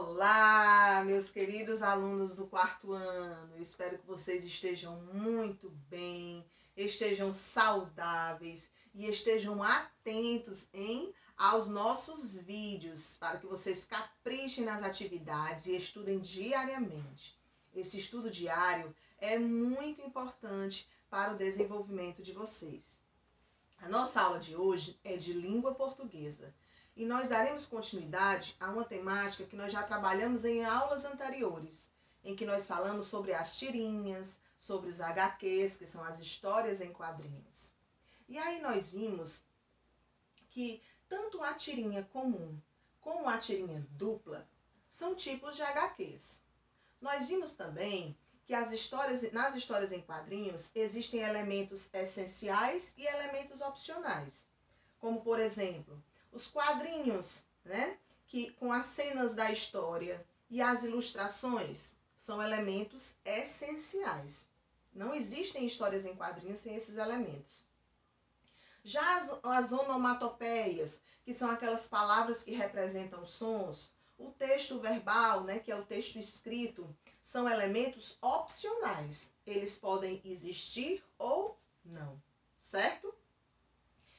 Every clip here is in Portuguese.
Olá, meus queridos alunos do quarto ano. Espero que vocês estejam muito bem, estejam saudáveis e estejam atentos aos nossos vídeos, para que vocês caprichem nas atividades e estudem diariamente. Esse estudo diário é muito importante para o desenvolvimento de vocês. A nossa aula de hoje é de língua portuguesa. E nós daremos continuidade a uma temática que nós já trabalhamos em aulas anteriores, em que nós falamos sobre as tirinhas, sobre os HQs, que são as histórias em quadrinhos. E aí nós vimos que tanto a tirinha comum como a tirinha dupla são tipos de HQs. Nós vimos também que nas histórias em quadrinhos existem elementos essenciais e elementos opcionais, como por exemplo, os quadrinhos, que com as cenas da história e as ilustrações são elementos essenciais. Não existem histórias em quadrinhos sem esses elementos. Já as onomatopeias, que são aquelas palavras que representam sons, o texto verbal, que é o texto escrito, são elementos opcionais. Eles podem existir ou não, certo?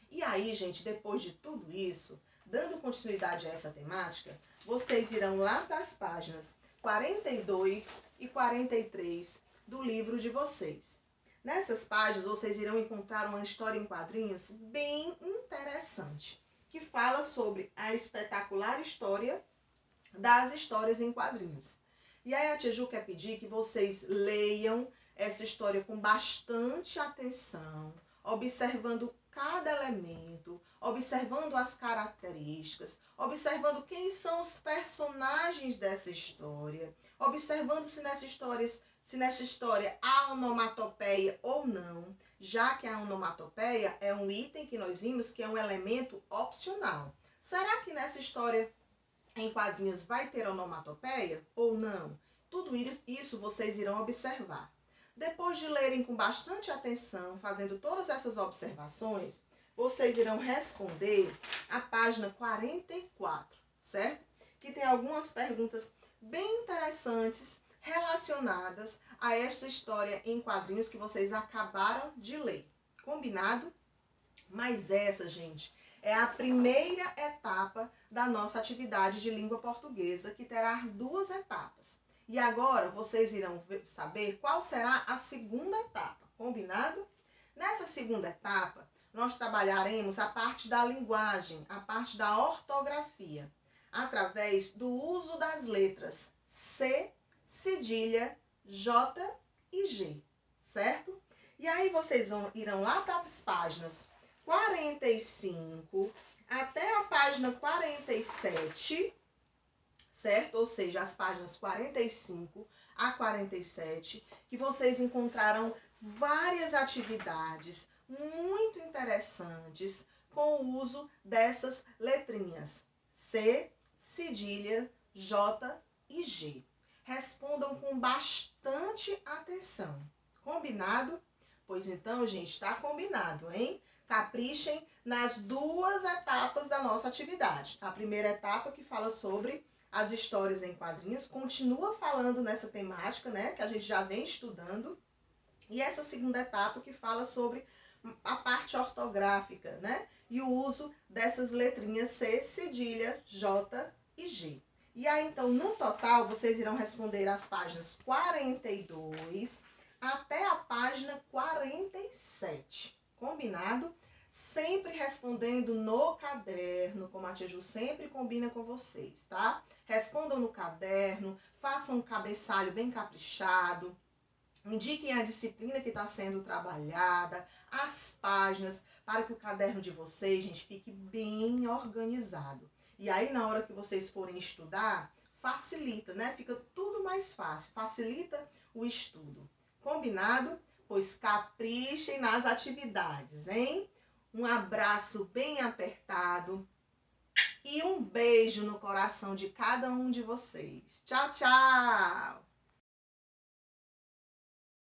E aí, gente, depois de tudo isso, dando continuidade a essa temática, vocês irão lá para as páginas 42 e 43 do livro de vocês. Nessas páginas, vocês irão encontrar uma história em quadrinhos bem interessante, que fala sobre a espetacular história das histórias em quadrinhos. E aí a tia Ju quer pedir que vocês leiam essa história com bastante atenção, observando cada elemento, observando as características, observando quem são os personagens dessa história, observando se nessa história há onomatopeia ou não, já que a onomatopeia é um item que nós vimos que é um elemento opcional. Será que nessa história em quadrinhos vai ter onomatopeia ou não? Tudo isso vocês irão observar. Depois de lerem com bastante atenção, fazendo todas essas observações, vocês irão responder a página 44, certo? Que tem algumas perguntas bem interessantes relacionadas a esta história em quadrinhos que vocês acabaram de ler. Combinado? Mas essa, gente, é a primeira etapa da nossa atividade de língua portuguesa, que terá 2 etapas. E agora vocês irão saber qual será a segunda etapa, combinado? Nessa segunda etapa, nós trabalharemos a parte da linguagem, a parte da ortografia, através do uso das letras C, cedilha, J e G, certo? E aí vocês irão lá para as páginas 45 até a página 47, certo? Ou seja, as páginas 45 a 47, que vocês encontrarão várias atividades muito interessantes com o uso dessas letrinhas C, cedilha, J e G. Respondam com bastante atenção. Combinado? Pois então, gente, está combinado, hein? Caprichem nas 2 etapas da nossa atividade. A primeira etapa, que fala sobre as histórias em quadrinhos, continua falando nessa temática, que a gente já vem estudando. E essa segunda etapa, que fala sobre a parte ortográfica, e o uso dessas letrinhas C, cedilha, J e G. E aí, então, no total, vocês irão responder as páginas 42 até a página 47. Combinado? Sempre respondendo no caderno, como a tia Ju sempre combina com vocês, tá? Respondam no caderno, façam um cabeçalho bem caprichado, indiquem a disciplina que está sendo trabalhada, as páginas, para que o caderno de vocês, gente, fique bem organizado. E aí, na hora que vocês forem estudar, facilita, Fica tudo mais fácil, facilita o estudo. Combinado? Pois caprichem nas atividades, hein? Um abraço bem apertado e um beijo no coração de cada um de vocês. Tchau, tchau!